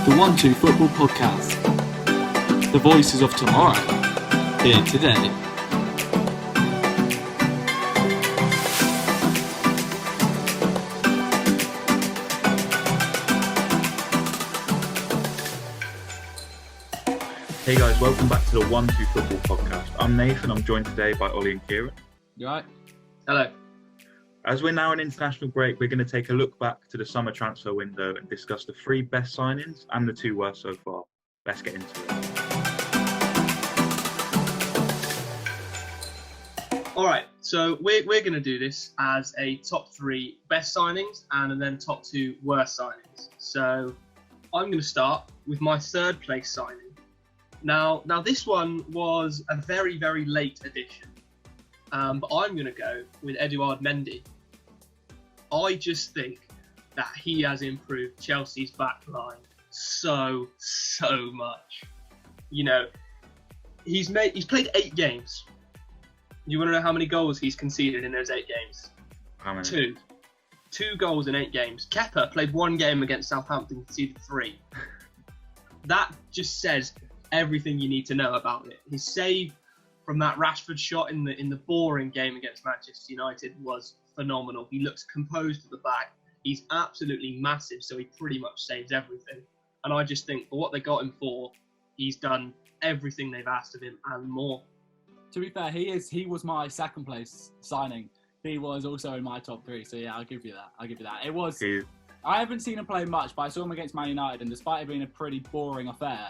The O2F Football Podcast. The voices of tomorrow, here today. Hey guys, welcome back to the O2F Football Podcast. I'm Nathan, I'm joined today by Ollie and Kieran. You alright? Hello. As we're now in international break, we're going to take a look back to the summer transfer window and discuss the 3 best signings and the 2 worst so far. Let's get into it. All right, so we're going to do this as a top 3 best signings and then top 2 worst signings. So I'm going to start with my 3rd place signing. Now this one was a very, very late addition, but I'm going to go with Edouard Mendy. I just think that he has improved Chelsea's back line so much. You know, he's played 8 games. You want to know how many goals he's conceded in those 8 games? How many? 2. 2 goals in 8 games. Kepa played 1 game against Southampton, conceded 3. That just says everything you need to know about it. His save from that Rashford shot in the boring game against Manchester United was phenomenal. He looks composed at the back. He's absolutely massive, so he pretty much saves everything. And I just think for what they got him for, he's done everything they've asked of him and more. To be fair, he was my 2nd place signing. He was also in my top 3, so yeah, I'll give you that. It was. I haven't seen him play much, but I saw him against Man United, and despite it being a pretty boring affair,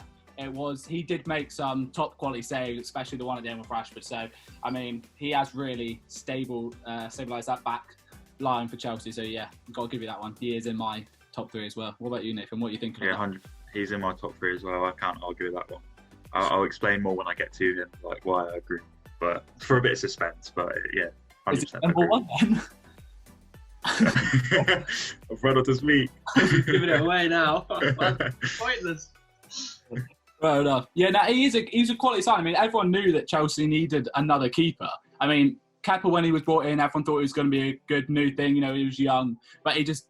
he did make some top quality saves, especially the one at the end with Rashford. So, I mean, he has really stabilised that back line for Chelsea. So, yeah, got to give you that one. He is in my top 3 as well. What about you, Nathan? What are you thinking? Yeah, 100. He's in my top 3 as well. I can't argue with that one. I'll explain more when I get to him, like why I agree. But for a bit of suspense, but yeah, 100%. Is it number 1 then? I've run out to speak. Giving it away now. Pointless. Fair enough. Yeah, no, he's a quality sign. I mean, everyone knew that Chelsea needed another keeper. I mean, Kepa, when he was brought in, everyone thought it was going to be a good new thing. You know, he was young, but he just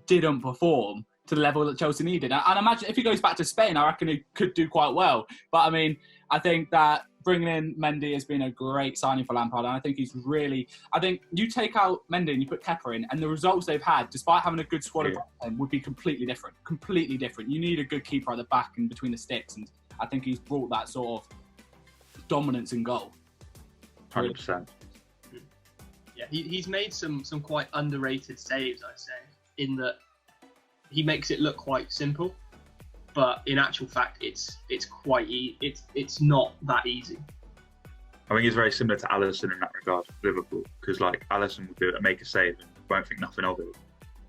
didn't perform to the level that Chelsea needed. And imagine if he goes back to Spain, I reckon he could do quite well. But I mean, I think that bringing in Mendy has been a great signing for Lampard, and I think I think you take out Mendy and you put Kepa in, and the results they've had, despite having a good squad of them, would be completely different. Completely different. You need a good keeper at the back and between the sticks, and I think he's brought that sort of dominance in goal. 100%. Yeah, he's made some quite underrated saves, I'd say, in that he makes it look quite simple, but in actual fact, it's quite it's not that easy. I think he's very similar to Alisson in that regard, Liverpool, because like Alisson will do it and make a save and won't think nothing of it.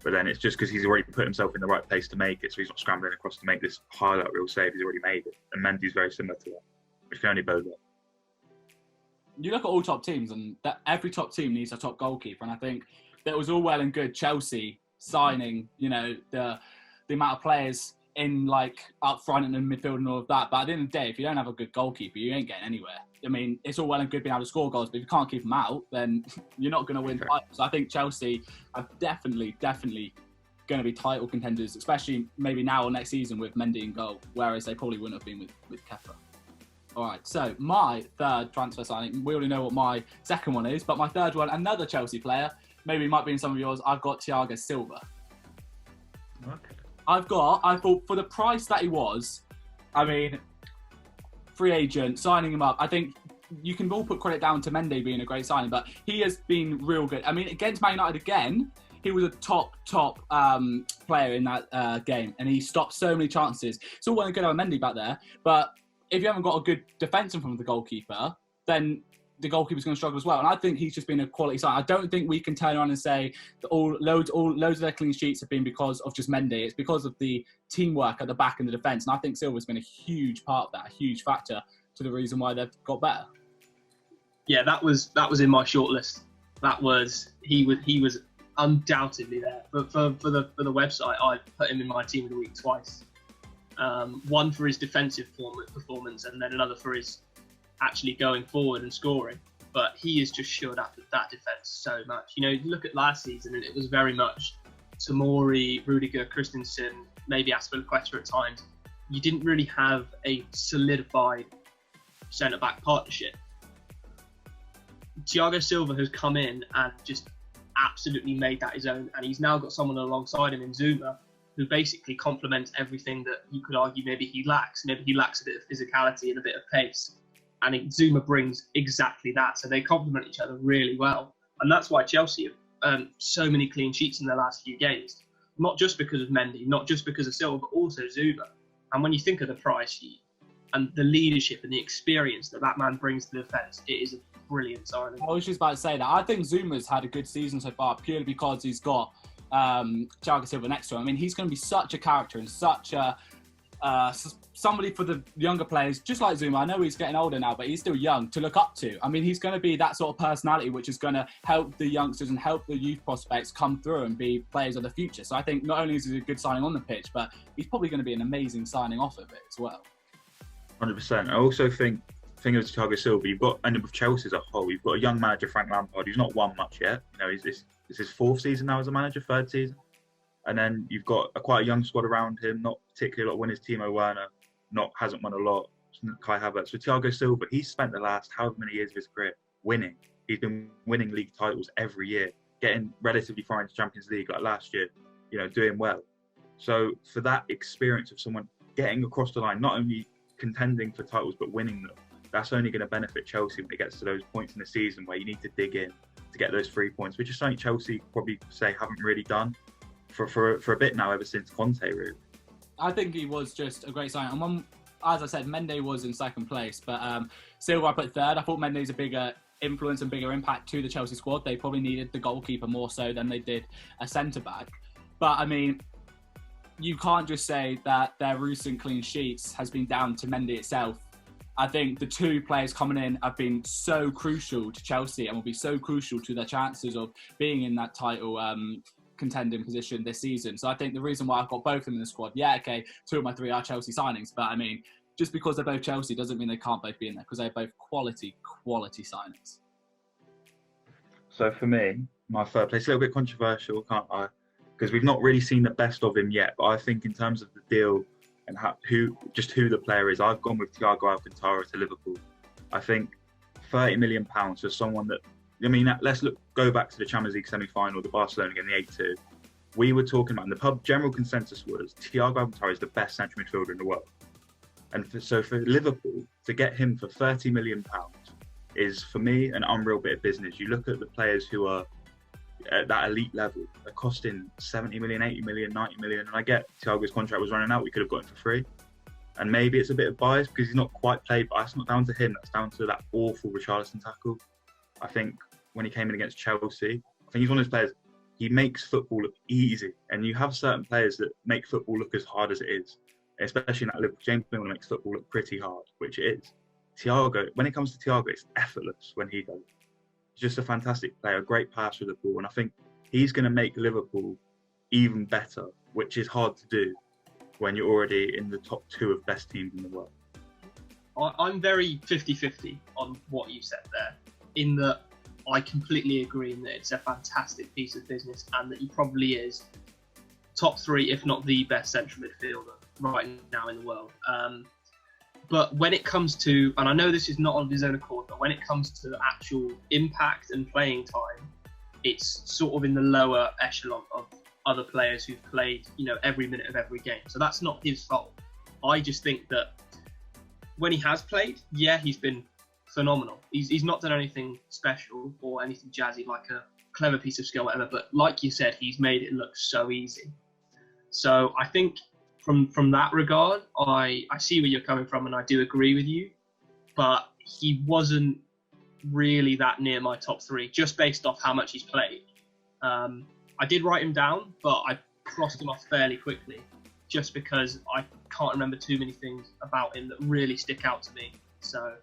But then it's just because he's already put himself in the right place to make it, so he's not scrambling across to make this highlight reel save. He's already made it, and Mendy's very similar to that, which can only bode well. You look at all top teams, and that every top team needs a top goalkeeper, and I think that was all well and good Chelsea signing, you know, the amount of players in like up front and in midfield and all of that. But at the end of the day, if you don't have a good goalkeeper, you ain't getting anywhere. I mean, it's all well and good being able to score goals, but if you can't keep them out, then you're not going to win titles. So I think Chelsea are definitely going to be title contenders, especially maybe now or next season with Mendy in goal, whereas they probably wouldn't have been with Kepa. All right, so my 3rd transfer signing, we already know what my 2nd one is, but my 3rd one, another Chelsea player, maybe it might be in some of yours, I've got Thiago Silva. Okay. I thought for the price that he was, I mean, free agent, signing him up, I think you can all put credit down to Mendy being a great signing, but he has been real good. I mean, against Man United again, he was a top player in that game, and he stopped so many chances. It's all well and good having Mendy back there, but if you haven't got a good defence in front of the goalkeeper, then the goalkeeper's going to struggle as well. And I think he's just been a quality sign. I don't think we can turn around and say that loads of their clean sheets have been because of just Mendy. It's because of the teamwork at the back and the defence. And I think Silva's been a huge part of that, a huge factor to the reason why they've got better. Yeah, that was in my shortlist. He was undoubtedly there. But for the website, I put him in my team of the week twice. One for his defensive performance, and then another for his actually going forward and scoring. But he has just shored up that defence so much. You know, you look at last season, and it was very much Tomori, Rudiger, Christensen, maybe Aspilicueta at times. you didn't really have a solidified centre-back partnership. Thiago Silva has come in and just absolutely made that his own, and he's now got someone alongside him in Zuma who basically complements everything that you could argue maybe he lacks. Maybe he lacks a bit of physicality and a bit of pace, and Zuma brings exactly that. So they complement each other really well, and that's why Chelsea have so many clean sheets in their last few games. Not just because of Mendy, not just because of Silva, but also Zuma. And when you think of the price and the leadership and the experience that man brings to the defence, it is a brilliant signing. I was just about to say that. I think Zuma's had a good season so far purely because he's got Thiago Silva next to him. I mean, he's going to be such a character and such a somebody for the younger players, just like Zuma. I know he's getting older now, but he's still young, to look up to. I mean, he's going to be that sort of personality which is going to help the youngsters and help the youth prospects come through and be players of the future. So I think not only is he a good signing on the pitch, but he's probably going to be an amazing signing off of it as well. 100%. I also think of Thiago Silva, you've got, and with Chelsea as a whole, you've got a young manager, Frank Lampard, who's not won much yet. You know, it's his fourth season now as a manager, third season. And then you've got quite a young squad around him, not particularly a lot of winners. Timo Werner hasn't won a lot. Kai Havertz. So Thiago Silva, he's spent the last however many years of his career winning. He's been winning league titles every year, getting relatively far into Champions League like last year, you know, doing well. So for that experience of someone getting across the line, not only contending for titles but winning them, that's only going to benefit Chelsea when it gets to those points in the season where you need to dig in to get those 3 points, which is something Chelsea probably say haven't really done for a bit now, ever since Conte, really. I think he was just a great signing. And when, as I said, Mendy was in second place, but Silva I put third. I thought Mendy's a bigger influence and bigger impact to the Chelsea squad. They probably needed the goalkeeper more so than they did a centre-back. But, I mean, you can't just say that their recent clean sheets has been down to Mendy itself. I think the two players coming in have been so crucial to Chelsea and will be so crucial to their chances of being in that title contending position this season. So I think the reason why I've got both of them in the squad, yeah, okay, 2 of my 3 are Chelsea signings, but I mean, just because they're both Chelsea doesn't mean they can't both be in there, because they're both quality signings. So for me, my third place, a little bit controversial, can't I? Because we've not really seen the best of him yet, but I think in terms of the deal and who the player is, I've gone with Thiago Alcantara to Liverpool. I think £30 million for someone that, I mean, go back to the Champions League semi-final, the Barcelona game, the 8-2. We were talking about, and the general consensus was Thiago Alcantara is the best central midfielder in the world. And so for Liverpool, to get him for £30 million is, for me, an unreal bit of business. You look at the players who are at that elite level, they're costing 70 million, 80 million, 90 million. And I get Thiago's contract was running out, we could have got him for free. And maybe it's a bit of bias because he's not quite played, but that's not down to him. That's down to that awful Richarlison tackle. I think when he came in against Chelsea, I think he's one of those players, he makes football look easy. And you have certain players that make football look as hard as it is, especially in that Liverpool. James Milner makes football look pretty hard, which it is. Thiago, when it comes to Thiago, it's effortless when he does. He's just a fantastic player, a great passer of the ball. And I think he's going to make Liverpool even better, which is hard to do when you're already in the top 2 of best teams in the world. I'm very 50-50 on what you said there, in that I completely agree in that it's a fantastic piece of business and that he probably is top 3, if not the best central midfielder right now in the world. But when it comes to, and I know this is not of his own accord, but when it comes to actual impact and playing time, it's sort of in the lower echelon of other players who've played, you know, every minute of every game. So that's not his fault. I just think that when he has played, yeah, he's been phenomenal. He's not done anything special or anything jazzy, like a clever piece of skill, whatever. But like you said, he's made it look so easy. So I think from that regard, I see where you're coming from, and I do agree with you. But he wasn't really that near my top 3, just based off how much he's played. I did write him down, but I crossed him off fairly quickly, just because I can't remember too many things about him that really stick out to me. So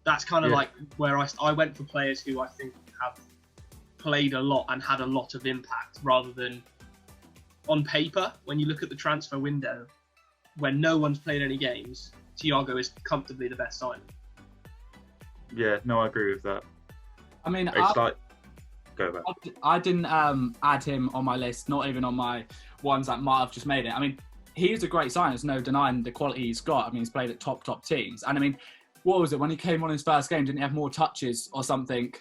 that's kind of like where I went for players who I think have played a lot and had a lot of impact, rather than on paper, when you look at the transfer window, when no one's played any games, Thiago is comfortably the best signing. Yeah, no, I agree with that. I mean, go back. I didn't add him on my list, not even on my ones that might have just made it. I mean, he's a great sign. There's no denying the quality he's got. I mean, he's played at top teams. And I mean, what was it when he came on his first game? Didn't he have more touches or something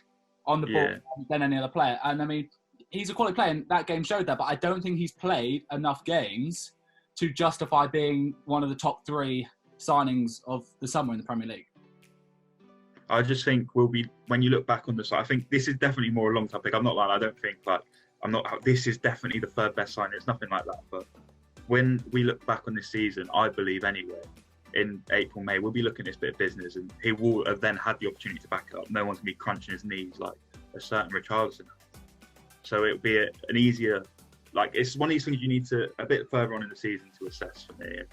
on the ball than any other player? And I mean, he's a quality player, and that game showed that. But I don't think he's played enough games to justify being one of the top 3 signings of the summer in the Premier League. I just think when you look back on this, I think this is definitely more a long-term pick. I'm not lying. I don't think this is definitely the 3rd best signing. It's nothing like that. But when we look back on this season, I believe anyway, in April, May, we'll be looking at this bit of business, and he will have then had the opportunity to back it up. No one's going to be crunching his knees like a certain Richarlison. So it'll be an easier, it's one of these things you need to, a bit further on in the season to assess for me. And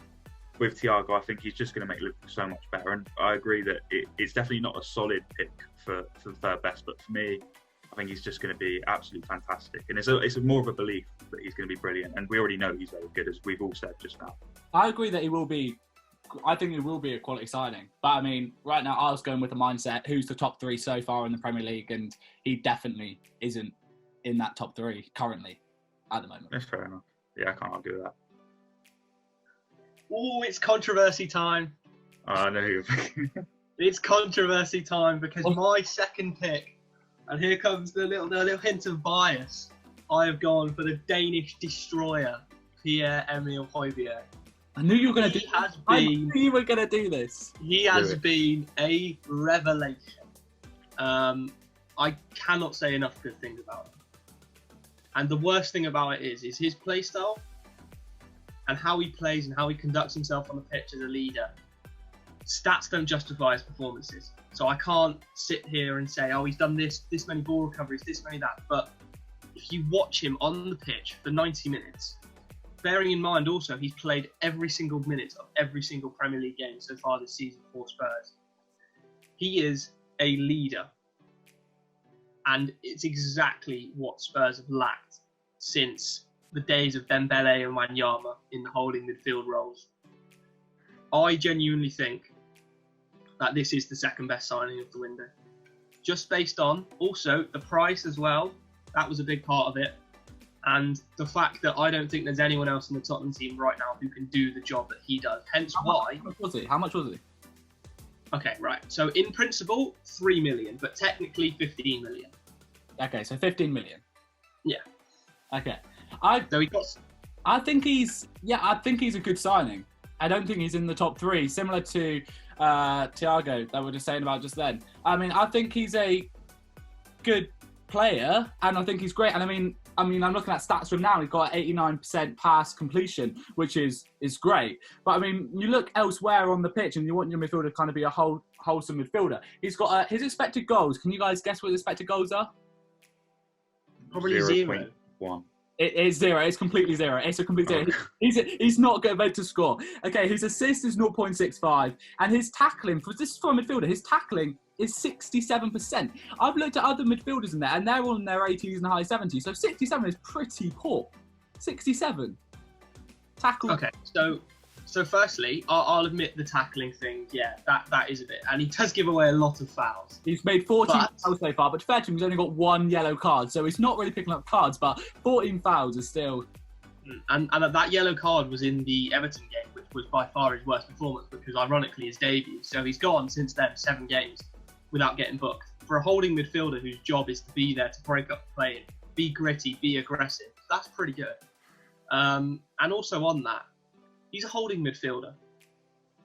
with Thiago, I think he's just going to make Liverpool so much better. And I agree that it's definitely not a solid pick for the 3rd best, but for me, I think he's just going to be absolutely fantastic. And it's more of a belief that he's going to be brilliant. And we already know he's very good, as we've all said just now. I agree that he will be. I think it will be a quality signing. But I mean, right now I was going with the mindset, who's the top 3 so far in the Premier League? And he definitely isn't in that top 3 currently at the moment. That's fair enough. Yeah, I can't argue with that. Oh, it's controversy time. I know who you're thinking. It's controversy time because my second pick, and here comes the little hint of bias, I have gone for the Danish destroyer, Pierre-Emile Højbjerg. I knew you were going to do. I knew you were going to do this. He has been a revelation. I cannot say enough good things about him. And the worst thing about it is his play style and how he plays and how he conducts himself on the pitch as a leader. Stats don't justify his performances. So I can't sit here and say, oh, he's done this many ball recoveries, this many that. But if you watch him on the pitch for 90 minutes, bearing in mind also he's played every single minute of every single Premier League game so far this season for Spurs. He is a leader. And it's exactly what Spurs have lacked since the days of Dembele and Wanyama in the holding midfield roles. I genuinely think that this is the 2nd best signing of the window. Just based on also the price as well. That was a big part of it. And the fact that I don't think there's anyone else in the Tottenham team right now who can do the job that he does. Hence why. How much was he? Okay, right. So in principle, 3 million, but technically 15 million. Okay, so 15 million. Yeah. Okay. I think he's a good signing. I don't think he's in the top 3, similar to Thiago that we were just saying about just then. I mean, I think he's a good player, and I think he's great. And I mean, I'm looking at stats from now. He's got 89% pass completion, which is great. But I mean, you look elsewhere on the pitch, and you want your midfielder to kind of be a wholesome midfielder. He's got his expected goals. Can you guys guess what his expected goals are? Probably 0. 0.1. It is 0. It's completely 0. It's a complete 0. He's not going to score. Okay, his assist is 0.65, and his tackling, this is for a midfielder, his tackling is 67%. I've looked at other midfielders in there, and they're all in their 80s and high 70s, so 67 is pretty poor. 67. Tackle. Okay, so firstly, I'll admit the tackling thing, yeah, that is a bit, and he does give away a lot of fouls. He's made 14 fouls so far, but fair to him, he's only got 1 yellow card, so he's not really picking up cards, but 14 fouls is still... And that yellow card was in the Everton game, which was by far his worst performance, because ironically his debut, so he's gone since then 7 games without getting booked. For a holding midfielder whose job is to be there to break up the play, be gritty, be aggressive, that's pretty good. And also on that, he's a holding midfielder.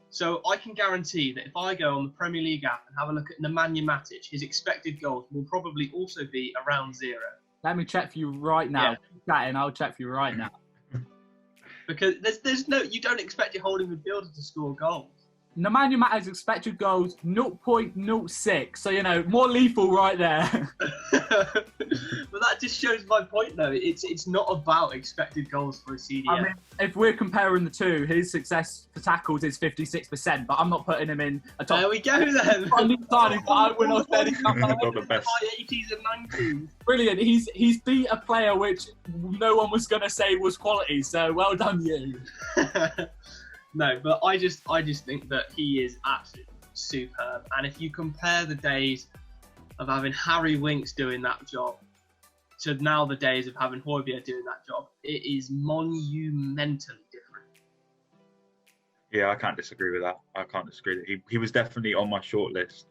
So I can guarantee that if I go on the Premier League app and have a look at Nemanja Matic, his expected goals will probably also be around 0. Let me check for you right now. Yeah. I'll check for you right now. Because there's no, you don't expect your holding midfielder to score goals. Nemanja Matic's expected goals 0.06, so more lethal right there. But that just shows my point, though. It's not about expected goals for a CDM. I mean, if we're comparing the two, his success for tackles is 56%, but I'm not putting him in a top. There we go then. I will not say the best. High 80s and 90s. Brilliant. He's beat a player which no one was going to say was quality. So well done, you. No, but I just think that he is absolutely superb. And if you compare the days of having Harry Winks doing that job to now the days of having Højbjerg doing that job, it is monumentally different. Yeah, I can't disagree with that. I can't disagree. He was definitely on my shortlist.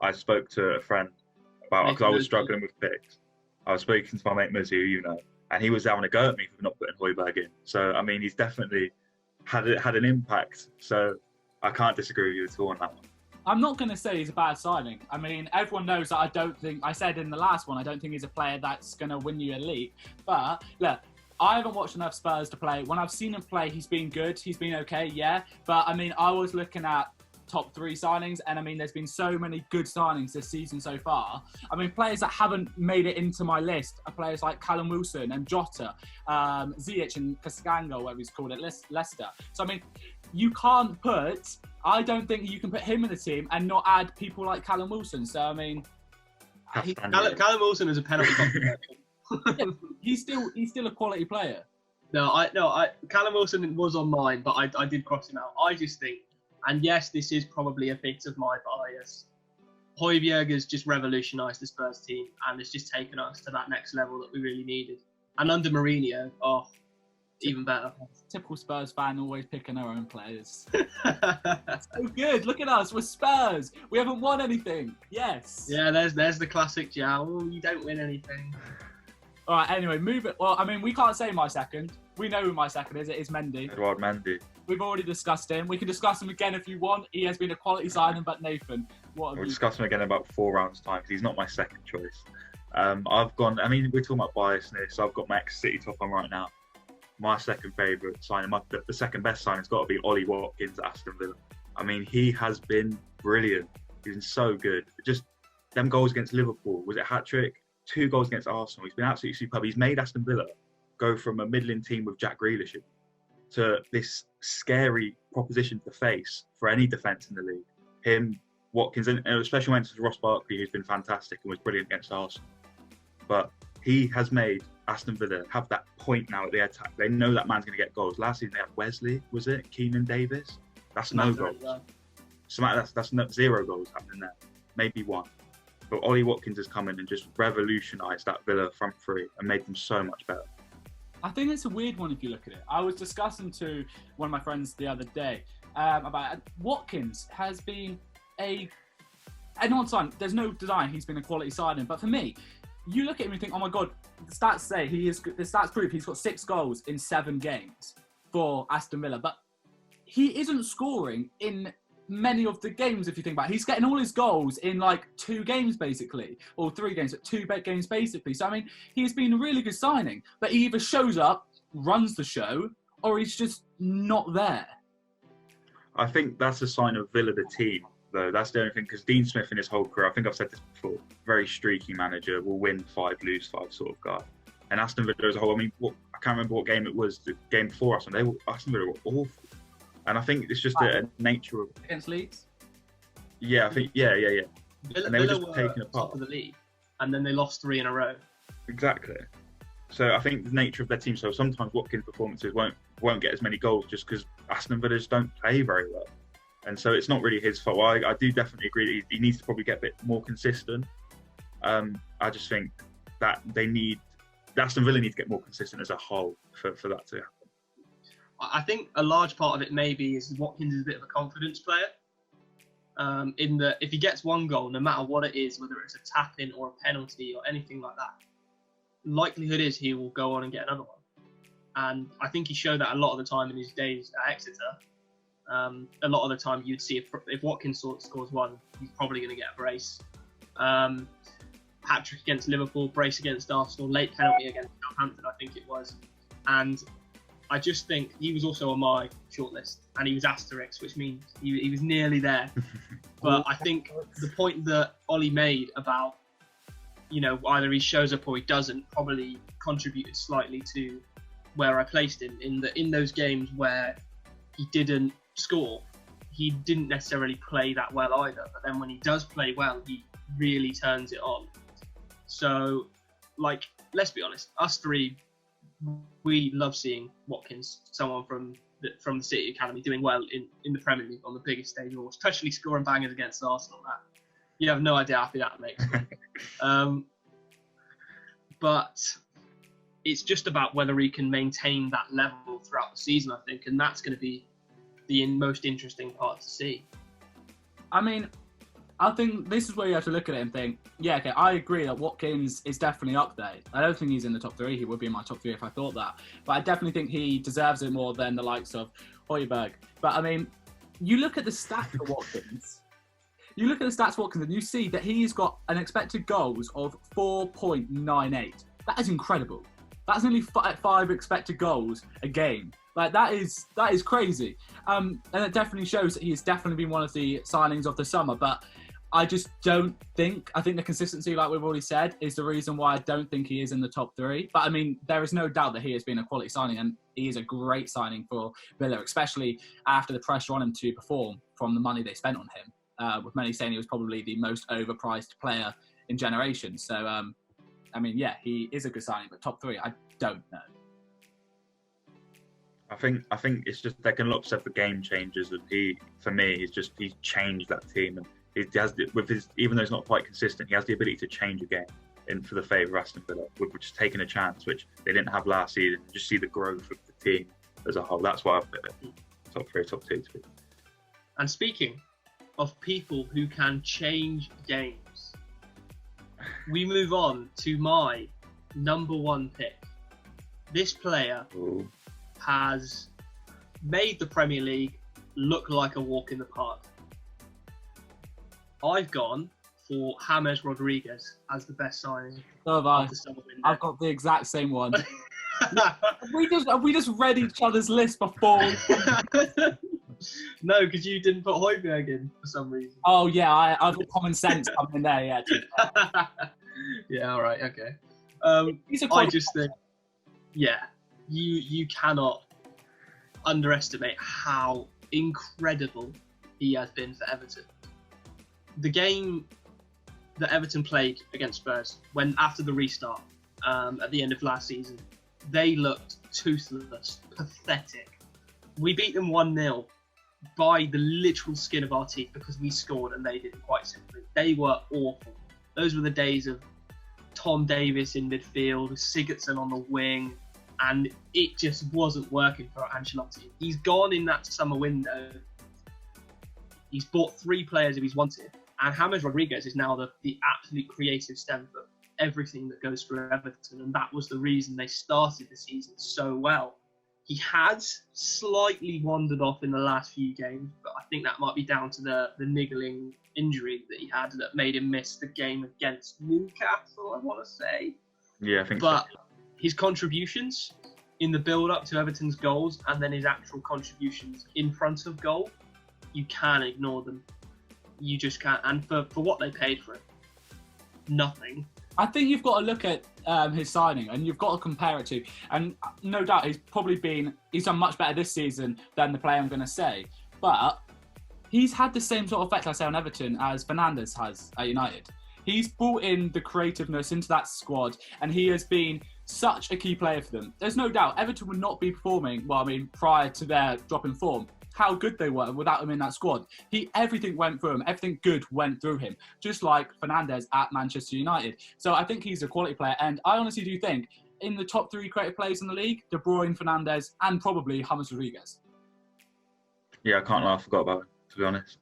I spoke to a friend about because I was struggling with picks. I was speaking to my mate Muzzy, who you know, and he was having a go at me for not putting Højbjerg in. So I mean, he's definitely had an impact. So I can't disagree with you at all on that one. I'm not going to say he's a bad signing. I mean, everyone knows that I said in the last one, I don't think he's a player that's going to win you a league. But look, I haven't watched enough Spurs to play. When I've seen him play, he's been good. He's been okay, yeah. But I mean, I was looking at top 3 signings, and I mean, there's been so many good signings this season so far. I mean, players that haven't made it into my list are players like Callum Wilson and Jota, Ziyech and Cascango, whatever he's called at Leicester. So I mean, I don't think you can put him in the team and not add people like Callum Wilson. So I mean, Callum Wilson is a penalty box. he's still a quality player. Callum Wilson was on mine, but I did cross him out. I just think, and yes, this is probably a bit of my bias, Højbjerg has just revolutionised the Spurs team and has just taken us to that next level that we really needed. And under Mourinho, even better. Typical Spurs fan, always picking our own players. So good. Look at us. We're Spurs. We haven't won anything. Yes. Yeah, there's the classic Jow. Oh, you don't win anything. All right, anyway, move it. Well, I mean, we can't say my second. We know who my second is. It is Mendy. Edouard Mendy. We've already discussed him. We can discuss him again if you want. He has been a quality signing, but Nathan, what have We'll you... discuss him again in about 4 rounds' time because he's not my second choice. I've gone, I mean, we're talking about biasness, so I've got my ex-City top on right now. My second favourite signing, the second best signing has got to be Ollie Watkins at Aston Villa. I mean, he has been brilliant. He's been so good. Just them goals against Liverpool, was it hat-trick? 2 goals against Arsenal. He's been absolutely superb. He's made Aston Villa go from a middling team with Jack Grealish to this scary proposition to face for any defence in the league. Him, Watkins, and especially when it's Ross Barkley, who's been fantastic and was brilliant against Arsenal. But he has made Aston Villa have that point now at the attack. They know that man's going to get goals. Last season they had Wesley, was it? Keenan Davis? That's no goals. So that's 0 goals happening there. Maybe 1. But Ollie Watkins has come in and just revolutionised that Villa front 3 and made them so much better. I think it's a weird one if you look at it. I was discussing to one of my friends the other day about Watkins has been anyone sign. There's no denying he's been a quality signing, but for me, you look at him and think, oh my god, the stats say the stats prove he's got 6 goals in 7 games for Aston Villa, but he isn't scoring in many of the games. If you think about it, he's getting all his goals in like 2 games basically, or 3 games, but 2 games basically. So I mean, he's been a really good signing, but he either shows up, runs the show, or he's just not there. I think that's a sign of Villa, the team, though. That's the only thing, because Dean Smith in his whole career, I think I've said this before, very streaky manager, will win 5, lose 5 sort of guy. And Aston Villa as a whole, I mean, I can't remember what game it was, the game before Aston Villa were awful. And I think it's just a nature of... Against Leeds? Yeah, I think, yeah. Villa, and they were just taken apart. Top of the league, and then they lost 3 in a row. Exactly. So I think the nature of their team, so sometimes Watkins' performances won't get as many goals just because Aston Villa just don't play very well. And so it's not really his fault. I do definitely agree that he needs to probably get a bit more consistent. I just think that Aston Villa need to get more consistent as a whole for that to happen. I think a large part of it maybe is Watkins is a bit of a confidence player. In that if he gets 1 goal, no matter what it is, whether it's a tap-in or a penalty or anything like that, likelihood is he will go on and get another one. And I think he showed that a lot of the time in his days at Exeter. A lot of the time you'd see if Watkins scores 1, he's probably going to get a brace. Hat-trick against Liverpool, brace against Arsenal, late penalty against Southampton, I think it was. And I just think he was also on my shortlist, and he was asterisk, which means he was nearly there. But I think the point that Ollie made about, either he shows up or he doesn't, probably contributed slightly to where I placed him. In those games where he didn't score, he didn't necessarily play that well either. But then when he does play well, he really turns it on. So, let's be honest, us 3. We love seeing Watkins, someone from the City Academy, doing well in the Premier League on the biggest stage of all, especially scoring bangers against Arsenal. That you have no idea how happy that makes me. But it's just about whether he can maintain that level throughout the season, I think, and that's going to be the most interesting part to see. I mean, I think this is where you have to look at it and think, yeah, okay, I agree that Watkins is definitely up there. I don't think he's in the top 3. He would be in my top 3 if I thought that. But I definitely think he deserves it more than the likes of Højbjerg. But I mean, you look at the stats for Watkins. And you see that he's got an expected goals of 4.98. That is incredible. That's nearly 5 expected goals a game. Like, that is crazy. And it definitely shows that he's definitely been one of the signings of the summer. But I just don't think, I think the consistency, like we've already said, is the reason why I don't think he is in the top 3. But I mean, there is no doubt that he has been a quality signing, and he is a great signing for Villa, especially after the pressure on him to perform from the money they spent on him. With many saying he was probably the most overpriced player in generations. So, I mean, yeah, he is a good signing, but top 3, I don't know. I think it's just they can upset the game changes, and he's changed that team, and he has even though he's not quite consistent, he has the ability to change a game in for the favour of Aston Villa, with just taking a chance which they didn't have last season. Just see the growth of the team as a whole. That's why I put it top 3, top 2. And speaking of people who can change games, we move on to my number 1 pick. This player has made the Premier League look like a walk in the park. I've gone for James Rodriguez as the best signing. So have I. Of the summer window. I've got the exact same one. Have we just read each other's list before? No, because you didn't put Højbjerg in for some reason. Oh yeah, I've got common sense coming in there. Yeah. Yeah. All right. Okay. I just think, yeah, you cannot underestimate how incredible he has been for Everton. The game that Everton played against Spurs, after the restart at the end of last season, they looked toothless, pathetic. We beat them 1-0 by the literal skin of our teeth because we scored and they didn't, quite simply. They were awful. Those were the days of Tom Davis in midfield, Sigurdsson on the wing, and it just wasn't working for Ancelotti. He's gone in that summer window. He's bought 3 players if he's wanted, and James Rodriguez is now the absolute creative stem for everything that goes through Everton, and that was the reason they started the season so well. He has slightly wandered off in the last few games, but I think that might be down to the niggling injury that he had that made him miss the game against Newcastle, I want to say. Yeah, I think but so. His contributions in the build-up to Everton's goals and then his actual contributions in front of goal, you can't ignore them. You just can't. And for what they paid for it, nothing. I think you've got to look at his signing and you've got to compare it to, and no doubt he's done much better this season than the player I'm going to say, but he's had the same sort of effect, I say, on Everton as Fernandes has at United. He's brought in the creativeness into that squad, and he has been such a key player for them. There's no doubt Everton would not be performing, prior to their drop in form, how good they were without him in that squad. Everything went through him. Everything good went through him, just like Fernandes at Manchester United. So I think he's a quality player, and I honestly do think in the top 3 creative players in the league, De Bruyne, Fernandes, and probably James Rodriguez. Yeah, I can't lie, I forgot about him, to be honest.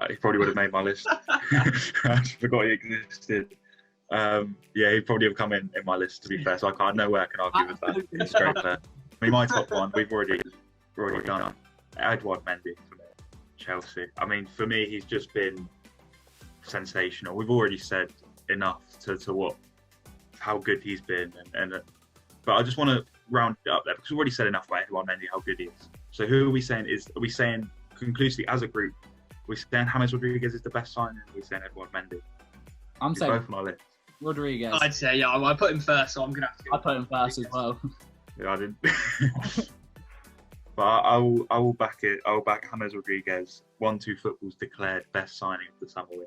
He probably would have made my list. I just forgot he existed. Yeah, he'd probably have come in my list, to be fair, so I can't, no way I can argue with that. He's a great player. I mean, my top 1, we've already done. Edouard Mendy for me, Chelsea. I mean, for me, he's just been sensational. We've already said enough to how good he's been, but I just want to round it up there because we've already said enough about Edouard Mendy, how good he is. So who are we saying are we saying conclusively as a group, are we saying James Rodriguez is the best signing, or are we saying Edouard Mendy? I'm saying both on our list. Rodriguez. I'd say, yeah, I put him first, so I'm going to have to go. I put him first as well. Yeah, I didn't. But I will back it. I will back James Rodriguez. 1-2 Football's declared best signing of the summer window.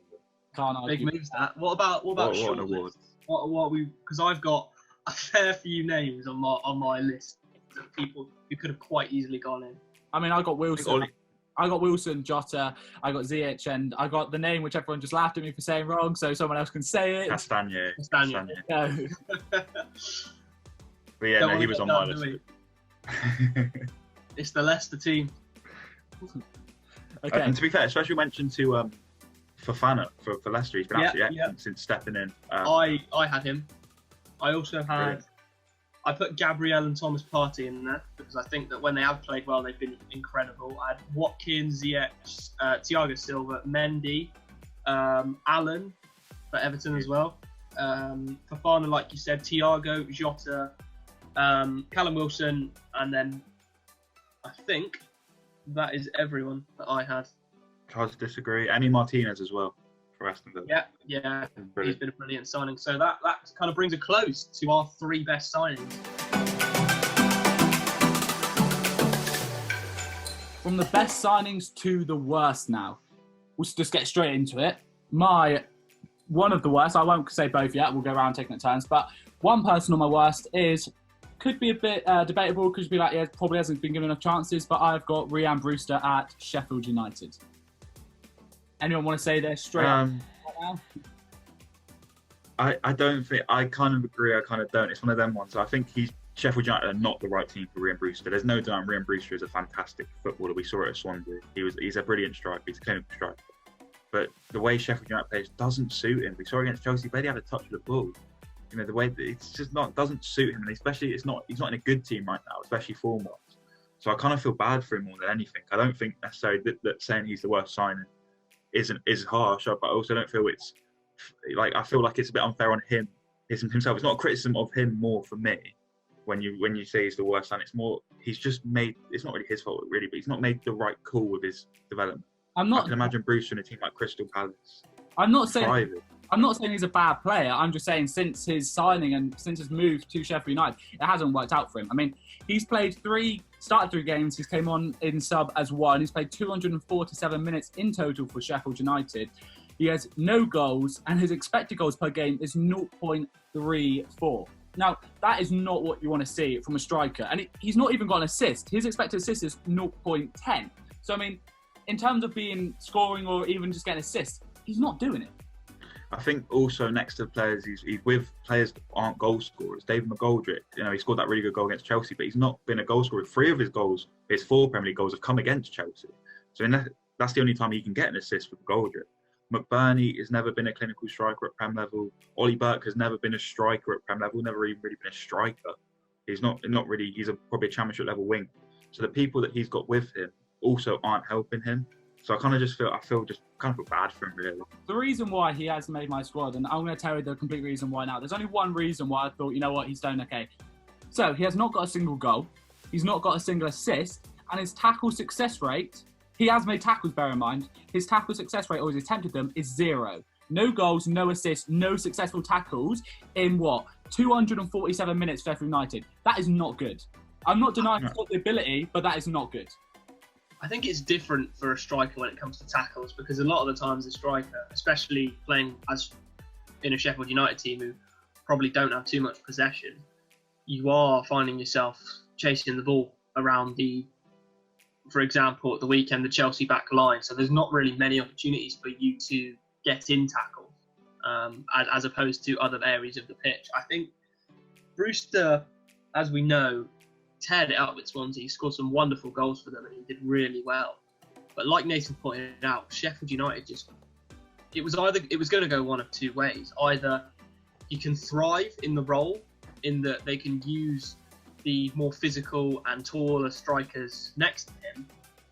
Can't Big argue. moves that. What about What an shortlist? award. What we? Because I've got a fair few names on my list of people who could have quite easily gone in. I mean, I got Wilson. Oli- I got Wilson, Jota, I got Ziyech, and I got the name which everyone just laughed at me for saying wrong, so someone else can say it. Castagne. No. But yeah, Don't no, he wanna was get on my down, do list. It's the Leicester team. Okay. And to be fair, special mention to Fofana for Leicester. He's been Yeah, absolutely excellent since stepping in. I had him. I also had. Brilliant. I put Gabriel and Thomas Partey in there because I think that when they have played well, they've been incredible. I had Watkins, Ziyech, Thiago Silva, Mendy, Allen for Everton as well. Fofana, like you said, Thiago, Jota, Callum Wilson, and then I think that is everyone that I had. Hard to disagree. Emi Martinez as well for Aston Villa. Yeah, he's Brilliant. been a brilliant signing. So that kind of brings a close to our 3 best signings. From the best signings to the worst now. We'll just get straight into it. One of the worst, I won't say both yet, we'll go around taking it turns, but one person on my worst could be a bit debatable, could be like, yeah, probably hasn't been given enough chances, but I've got Ryan Brewster at Sheffield United. Anyone want to say this straight up right now? I don't think, I kind of agree, I kind of don't. It's one of them ones. I think Sheffield United are not the right team for Ryan Brewster. There's no doubt Ryan Brewster is a fantastic footballer. We saw it at Swansea. He's a brilliant striker. He's a clinical striker. But the way Sheffield United plays doesn't suit him. We saw against Chelsea, he barely had a touch of the ball. You know, the way that it's just doesn't suit him, and especially he's not in a good team right now, especially form-wise. So I kind of feel bad for him more than anything. I don't think necessarily that saying he's the worst signing is harsh, but I also don't feel it's like, I feel like it's a bit unfair on him himself. It's not a criticism of him more for me. When you say he's the worst signing, it's more he's just made. It's not really his fault really, but he's not made the right call with his development. I can imagine Bruce in a team like Crystal Palace. I'm not saying he's a bad player. I'm just saying since his signing and since his move to Sheffield United, it hasn't worked out for him. I mean, he's started 3 games. He's came on in sub as 1. He's played 247 minutes in total for Sheffield United. He has no goals, and his expected goals per game is 0.34. Now, that is not what you want to see from a striker. And he's not even got an assist. His expected assist is 0.10. So, I mean, in terms of scoring or even just getting assists, he's not doing it. I think also next to players, he's with players that aren't goal scorers. David McGoldrick, he scored that really good goal against Chelsea, but he's not been a goal scorer. 3 of his goals, his 4 Premier League goals, have come against Chelsea. So that's the only time he can get an assist with McGoldrick. McBurney has never been a clinical striker at Prem level. Ollie Burke has never been a striker at Prem level, never even really been a striker. He's not really, he's probably a championship level wing. So the people that he's got with him also aren't helping him. So I kind of just feel bad for him, really. The reason why he has made my squad, and I'm going to tell you the complete reason why now. There's only one reason why I thought, you know what, he's done okay. So he has not got a single goal. He's not got a single assist. And his tackle success rate, he has made tackles, bear in mind. His tackle success rate, or he's attempted them, is 0. No goals, no assists, no successful tackles in 247 minutes for Sheffield United. That is not good. I'm not denying he's got the ability, but that is not good. I think it's different for a striker when it comes to tackles, because a lot of the times a striker, especially playing as in a Sheffield United team who probably don't have too much possession, you are finding yourself chasing the ball around for example, at the weekend, the Chelsea back line. So there's not really many opportunities for you to get in tackle, as opposed to other areas of the pitch. I think Brewster, as we know, teared it up with Swansea. He scored some wonderful goals for them and he did really well. But like Nathan pointed out, Sheffield United it was going to go one of 2 ways. Either he can thrive in the role, in that they can use the more physical and taller strikers next to him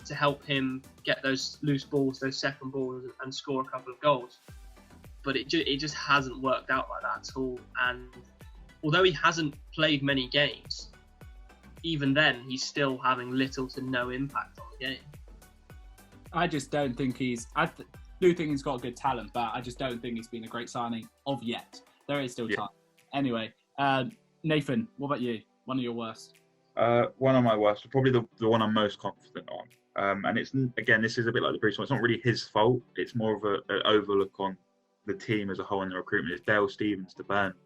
to help him get those loose balls, those second balls, and score a couple of goals. But it just hasn't worked out like that at all. And although he hasn't played many games, even then, he's still having little to no impact on the game. I just don't think I do think he's got good talent, but I just don't think he's been a great signing of yet. There is still time. Anyway, Nathan, what about you? One of your worst? One of my worst, probably the one I'm most confident on. And it's, again, this is a bit like the Bruce one. It's not really his fault. It's more of an overlook on the team as a whole and the recruitment. It's Dale Stephens to Burnley.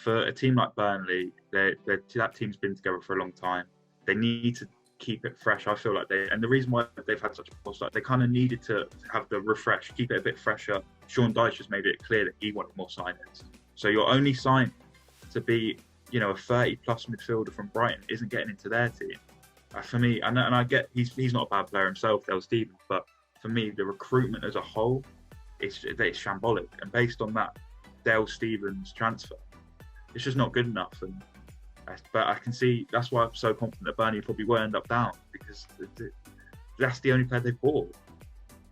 For a team like Burnley, that team's been together for a long time. They need to keep it fresh. I feel like and the reason why they've had such a poor start, they kind of needed to have the refresh, keep it a bit fresher. Sean Dyche just made it clear that he wanted more signings. So your only sign to be, a 30-plus midfielder from Brighton isn't getting into their team. For me, and I get he's not a bad player himself, Dale Stevens, but for me, the recruitment as a whole, it's shambolic. And based on that Dale Stevens transfer, it's just not good enough. But I can see that's why I'm so confident that Burnley probably won't end up down, because that's the only player they bought.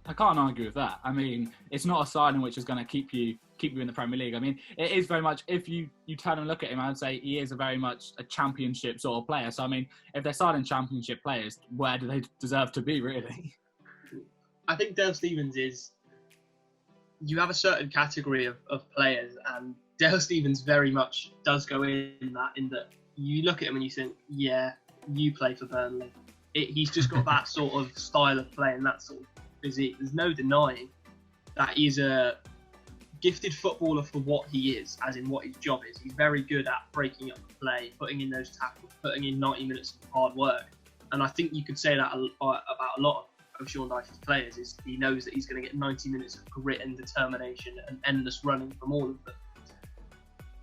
I can't argue with that. I mean, it's not a signing which is going to keep you in the Premier League. I mean, it is very much, if you turn and look at him, I would say he is very much a championship sort of player. So, I mean, if they're signing championship players, where do they deserve to be, really? I think Dale Stevens you have a certain category of players, and Dale Stevens very much does go in that you look at him and you think, yeah, you play for Burnley. He's just got that sort of style of play and that sort of physique. There's no denying that he's a gifted footballer for what he is, as in what his job is. He's very good at breaking up the play, putting in those tackles, putting in 90 minutes of hard work. And I think you could say that about a lot of Sean Dyche's players, is he knows that he's going to get 90 minutes of grit and determination and endless running from all of them.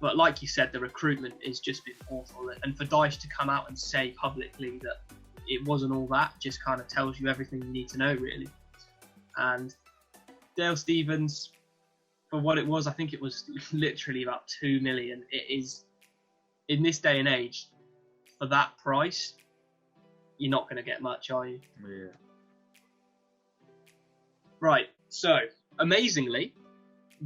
But like you said, the recruitment has just been awful. And for Dyche to come out and say publicly that it wasn't all that just kind of tells you everything you need to know, really. And Dale Stevens, for what it was, I think it was literally about 2 million. It is, in this day and age, for that price, you're not going to get much, are you? Yeah. Right, so amazingly,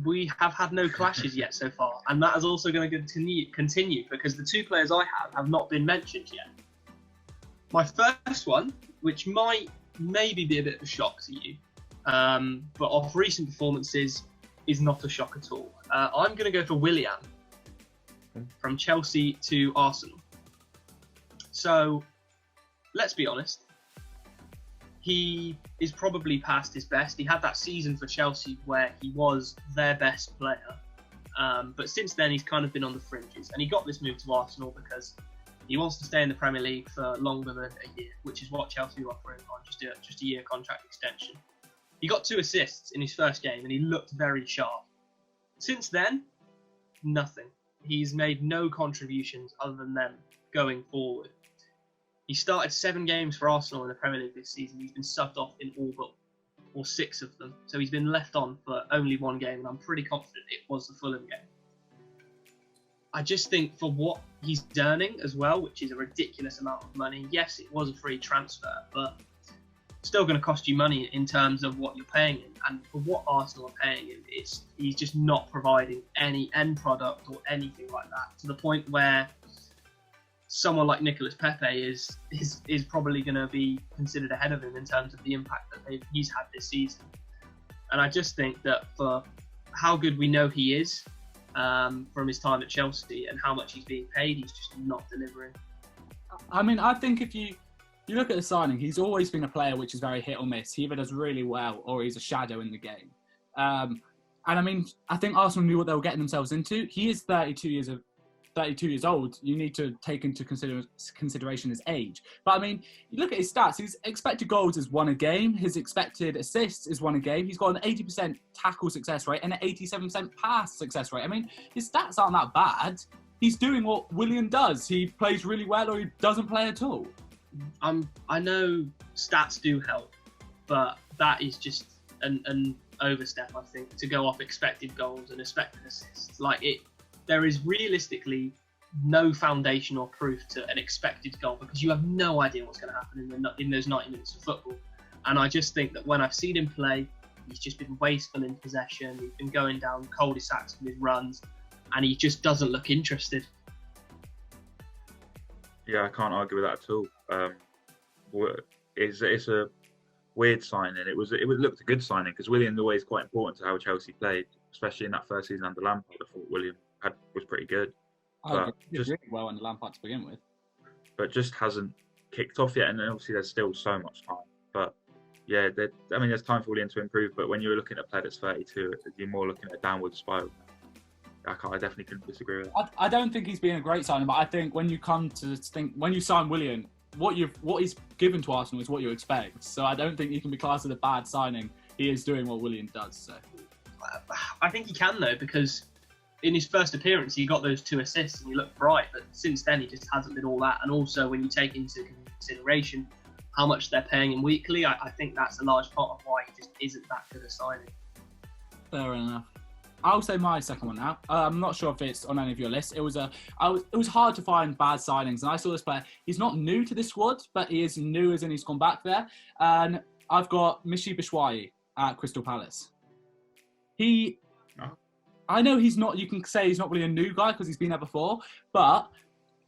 we have had no clashes yet so far, and that is also going to continue because the two players I have not been mentioned yet. My first one, which might maybe be a bit of a shock to you, but off recent performances, is not a shock at all. I'm going to go for Willian from Chelsea to Arsenal. So, let's be honest. He is probably past his best. He had that season for Chelsea where he was their best player. But since then, he's kind of been on the fringes. And he got this move to Arsenal because he wants to stay in the Premier League for longer than a year, which is what Chelsea are offering on just a year contract extension. He got 2 assists in his first game and he looked very sharp. Since then, nothing. He's made no contributions other than them going forward. He started 7 games for Arsenal in the Premier League this season. He's been subbed off in all 6 of them. So he's been left on for only 1 game, and I'm pretty confident it was the Fulham game. I just think for what he's earning as well, which is a ridiculous amount of money. Yes, it was a free transfer, but still going to cost you money in terms of what you're paying him. And for what Arsenal are paying him, he's just not providing any end product or anything like that, to the point where someone like Nicolas Pepe is probably going to be considered ahead of him in terms of the impact that he's had this season. And I just think that for how good we know he is from his time at Chelsea and how much he's being paid, he's just not delivering. I mean, I think if you look at the signing, he's always been a player which is very hit or miss. He either does really well or he's a shadow in the game. And I mean, I think Arsenal knew what they were getting themselves into. He is 32 years old. You need to take into consideration his age. But I mean, you look at his stats, his expected goals is 1 a game, his expected assists is 1 a game, he's got an 80% tackle success rate and an 87% pass success rate. I mean, his stats aren't that bad. He's doing what Willian does. He plays really well or he doesn't play at all. I know stats do help, but that is just an overstep, I think, to go off expected goals and expected assists. There is realistically no foundation or proof to an expected goal because you have no idea what's going to happen in those 90 minutes of football. And I just think that when I've seen him play, he's just been wasteful in possession. He's been going down cul-de-sacs with his runs, and he just doesn't look interested. Yeah, I can't argue with that at all. It's a weird signing. It looked a good signing because Willian's always quite important to how Chelsea played, especially in that first season under Lampard. I thought Willian was pretty good. He did really well under Lampard to begin with. But just hasn't kicked off yet, and obviously there's still so much time. But yeah, there's time for Willian to improve, but when you're looking at a player that's 32, you're more looking at a downward spiral. I definitely couldn't disagree with that. I don't think he's been a great signing, but I think when you sign Willian, what he's given to Arsenal is what you expect. So I don't think you can be classed as a bad signing. He is doing what Willian does. So I think he can though, because in his first appearance he got those 2 assists and he looked bright, but since then he just hasn't been all that. And also when you take into consideration how much they're paying him weekly. I think that's a large part of why he just isn't that good a signing. Fair enough. I'll say my second one now. I'm not sure if it's on any of your lists. It was hard to find bad signings, and I saw this player. He's not new to this squad, but he is new as in he's gone back there. And I've got Michy Batshuayi at Crystal Palace. I know he's not. You can say he's not really a new guy because he's been there before, but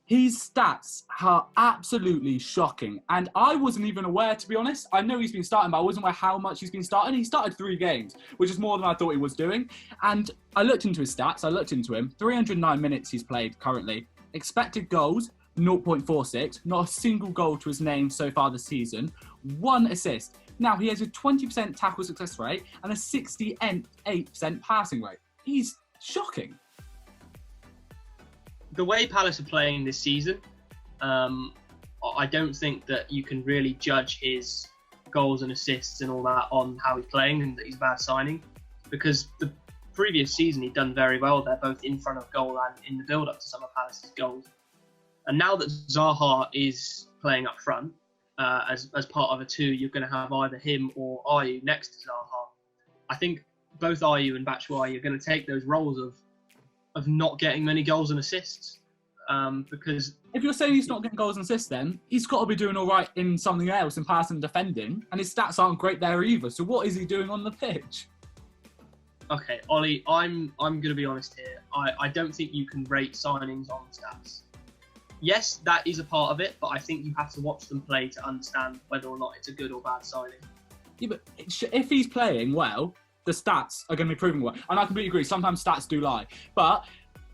his stats are absolutely shocking. And I wasn't even aware, to be honest. I know he's been starting, but I wasn't aware how much he's been starting. He started 3 games, which is more than I thought he was doing. And I looked into his stats. I looked into him. 309 minutes he's played currently. Expected goals, 0.46. Not a single goal to his name so far this season. 1 assist. Now, he has a 20% tackle success rate and a 68% passing rate. He's shocking. The way Palace are playing this season, I don't think that you can really judge his goals and assists and all that on how he's playing and that he's a bad signing, because the previous season he'd done very well there, both in front of goal and in the build-up to some of Palace's goals. And now that Zaha is playing up front, as part of a 2, you're going to have either him or Ayew next to Zaha. I think both Ayew and Batshuayi are going to take those roles of not getting many goals and assists, because if you're saying he's not getting goals and assists, then he's got to be doing all right in something else, in passing and defending, and his stats aren't great there either. So what is he doing on the pitch? Okay, Ollie, I'm going to be honest here. I don't think you can rate signings on stats. Yes, that is a part of it, but I think you have to watch them play to understand whether or not it's a good or bad signing. Yeah, but if he's playing well, the stats are going to be proving well. And I completely agree, sometimes stats do lie. But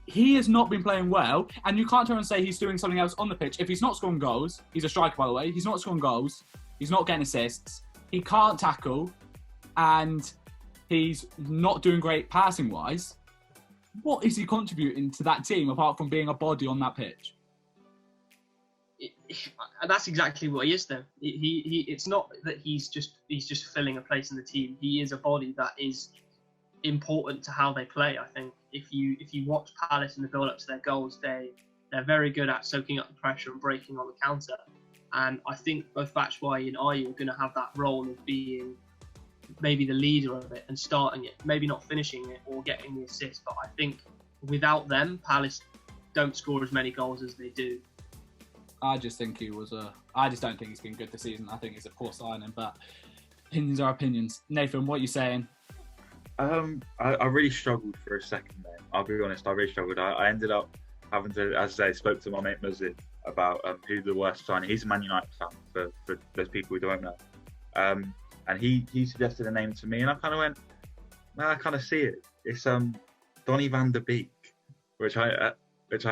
he has not been playing well, and you can't turn and say he's doing something else on the pitch. If he's not scoring goals, he's a striker, by the way, he's not scoring goals, he's not getting assists, he can't tackle, and he's not doing great passing-wise. What is he contributing to that team apart from being a body on that pitch? That's exactly what he is, though. It's not that he's just filling a place in the team. He is a body that is important to how they play. I think if you watch Palace in the build up to their goals, they're very good at soaking up the pressure and breaking on the counter. And I think both Batshuayi and Ayew are going to have that role of being maybe the leader of it and starting it, maybe not finishing it or getting the assist. But I think without them, Palace don't score as many goals as they do. I just think I just don't think he's been good this season. I think he's a poor signing, but opinions are opinions. Nathan, what are you saying? I really struggled for a second there. I'll be honest, I really struggled. I ended up having to, as I say, spoke to my mate Muzid about who the worst signing. He's a Man United fan for those people who don't know. And he suggested a name to me, and I kind of went, no, I kind of see it. It's Donny van der Beek, which I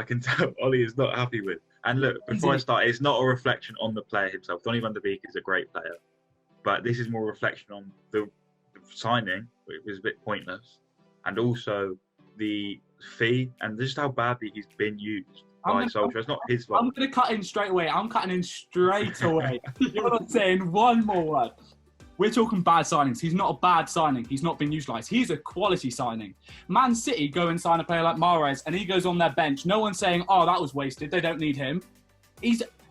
can tell Ollie is not happy with. And look, before I start, it's not a reflection on the player himself. Donny van der Beek is a great player, but this is more a reflection on the signing, which was a bit pointless, and also the fee and just how badly he's been used by Solskjaer. It's not his fault. I'm going to cut in straight away. You're not saying one more word. We're talking bad signings. He's not a bad signing. He's not been utilised. He's a quality signing. Man City go and sign a player like Mahrez, and he goes on their bench. No one's saying, oh, that was wasted. They don't need him.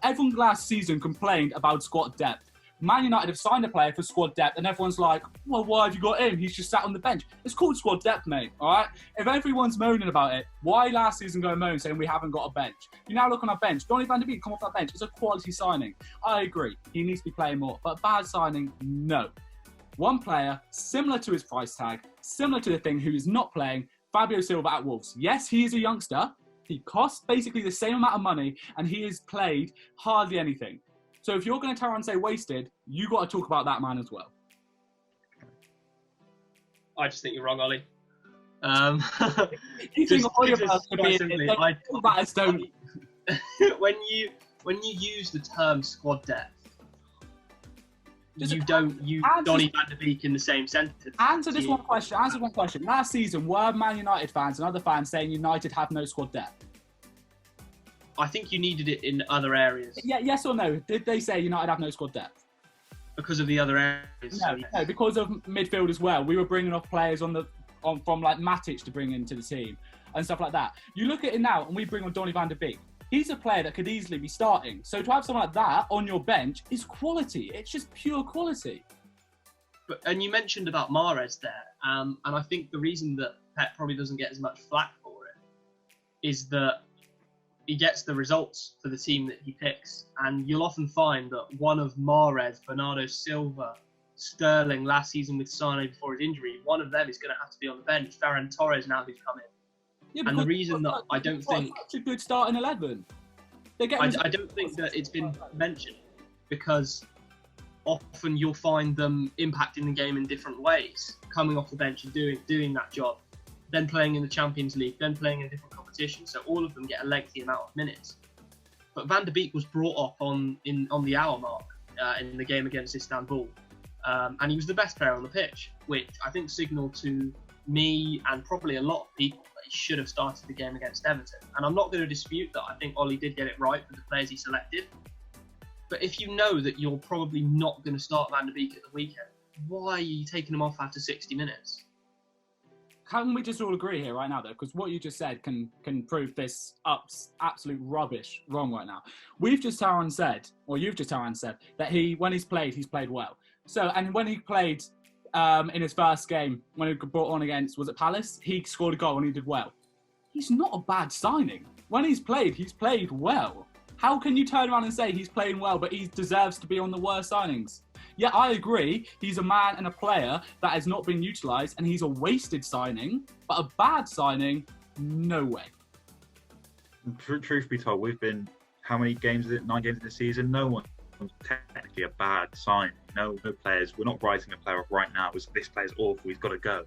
Everyone last season complained about squad depth. Man United have signed a player for squad depth, and everyone's like, well, why have you got him? He's just sat on the bench. It's called squad depth, mate, all right? If everyone's moaning about it, why last season go and moan saying we haven't got a bench? You now look on our bench. Donny van der Beek come off that bench. It's a quality signing. I agree. He needs to be playing more. But bad signing, no. One player, similar to his price tag, similar to the thing who is not playing, Fabio Silva at Wolves. Yes, he is a youngster. He costs basically the same amount of money, and he has played hardly anything. So if you're going to turn around and say wasted, you got to talk about that man as well. I just think you're wrong, Ollie. When you use the term squad depth, you don't use Donny van der Beek in the same sentence. Answer one question. Last season, were Man United fans and other fans saying United have no squad depth? I think you needed it in other areas. Yeah, yes or no? Did they say United have no squad depth? Because of the other areas. No, because of midfield as well. We were bringing off players from like Matic to bring into the team and stuff like that. You look at it now, and we bring on Donny van der Beek. he's a player that could easily be starting. So to have someone like that on your bench is quality. It's just pure quality. And you mentioned about Mahrez there, and I think the reason that Pep probably doesn't get as much flack for it is that he gets the results for the team that he picks. And you'll often find that one of Mahrez, Bernardo Silva, Sterling last season with Sane before his injury, one of them is going to have to be on the bench. Ferran Torres now who's come in. Yeah, and the reason that I don't think such a good start in 11. I don't think that it's been mentioned because often you'll find them impacting the game in different ways, coming off the bench and doing that job, then playing in the Champions League, then playing in a different competition. So all of them get a lengthy amount of minutes. But Van der Beek was brought off on the hour mark in the game against Istanbul, and he was the best player on the pitch, which I think signalled to me and probably a lot of people that he should have started the game against Everton. And I'm not going to dispute that. I think Ollie did get it right with the players he selected. But if you know that you're probably not going to start Van der Beek at the weekend, why are you taking him off after 60 minutes? Can we just all agree here right now, though? Because what you just said can prove this absolute rubbish wrong right now. You've just said that when he's played well. So, and when he played in his first game, when he got brought on against, was it Palace? He scored a goal and he did well. He's not a bad signing. When he's played well. How can you turn around and say he's playing well, but he deserves to be on the worst signings? Yeah, I agree. He's a man and a player that has not been utilised, and he's a wasted signing. But a bad signing, no way. Truth be told, we've been, how many games is it? 9 games in the season. No one's technically a bad signing. No players. We're not writing a player off right now. This player's awful. He's got to go.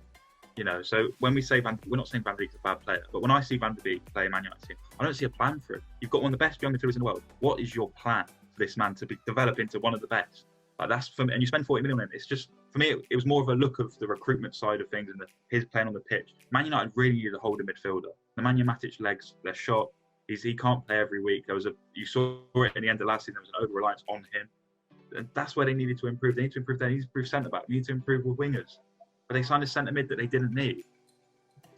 You know, so when we say we're not saying Van der Beek's a bad player, but when I see Van der Beek play a Man United team, I don't see a plan for it. You've got one of the best young midfielders in the world. What is your plan for this man to develop into one of the best? Like that's for me, and you spend 40 million on it. It's just, for me, it was more of a look of the recruitment side of things and his playing on the pitch. Man United really needed a holding midfielder. Nemanja Matic legs, they're shot. He can't play every week. You saw it in the end of last season. There was an over-reliance on him. And that's where they needed to improve. They need to improve centre-back. They need to improve with wingers. But they signed a centre-mid that they didn't need.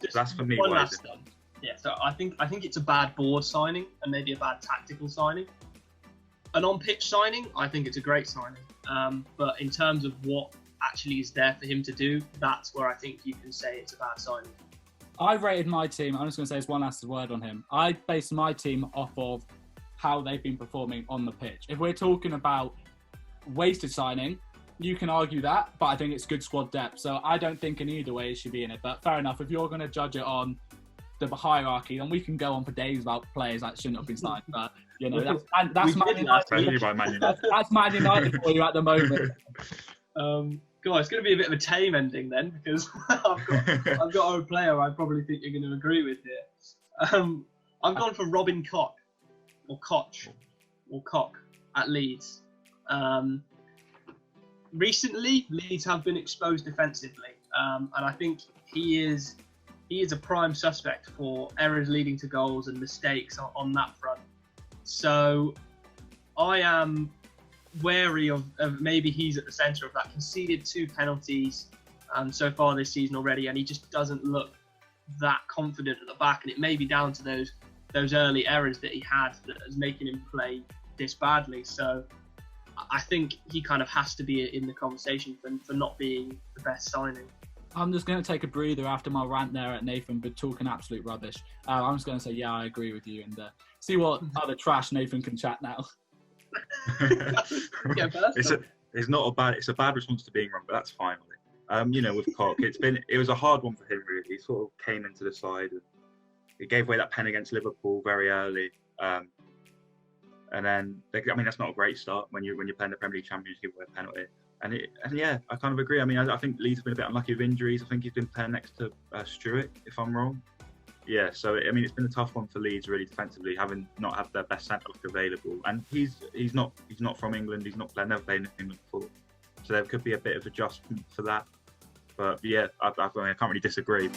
So that's for me. One last thing. Yeah, so I think it's a bad board signing and maybe a bad tactical signing. An on-pitch signing, I think it's a great signing. But in terms of what actually is there for him to do, that's where I think you can say it's a bad signing. I rated my team. I'm just going to say this one last word on him. I based my team off of how they've been performing on the pitch. If we're talking about wasted signing, you can argue that, but I think it's good squad depth. So I don't think in either way it should be in it. But fair enough, if you're going to judge it on the hierarchy, then we can go on for days about players that shouldn't have been signed. But, you know, that's Man United. That's Man United for you at the moment. God, it's going to be a bit of a tame ending then, because I've got a player I probably think you're going to agree with here. I've gone for Robin Koch, or Koch at Leeds. Recently, Leeds have been exposed defensively, and I think he is a prime suspect for errors leading to goals and mistakes on that front. So I am wary of maybe he's at the centre of that. Conceded 2 penalties so far this season already, and he just doesn't look that confident at the back, and it may be down to those early errors that he had that is making him play this badly. So I think he kind of has to be in the conversation for not being the best signing. I'm just going to take a breather after my rant there at Nathan, but talking absolute rubbish. I'm just going to say, yeah, I agree with you, and see what other trash Nathan can chat now. Yeah, it's a bad response to being wrong, but that's fine. You know, with Koch, it was a hard one for him really. He sort of came into the side and he gave away that pen against Liverpool very early. And then, that's not a great start when you're playing the Premier League champions, you give away a penalty. And yeah, I kind of agree. I think Leeds have been a bit unlucky with injuries. I think he's been playing next to Stewart, if I'm wrong. Yeah, so it's been a tough one for Leeds really defensively, having not had their best centre back available. And he's not from England. He's never played in England before, so there could be a bit of adjustment for that. But yeah, I can't really disagree.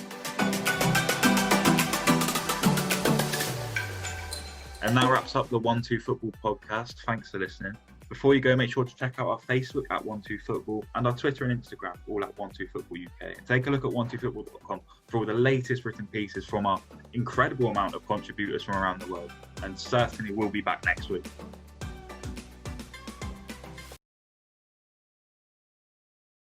And that wraps up the 1-2 Football podcast. Thanks for listening. Before you go, make sure to check out our Facebook at 12football and our Twitter and Instagram, all at 12football UK. And take a look at 12football.com for all the latest written pieces from our incredible amount of contributors from around the world. And certainly we'll be back next week.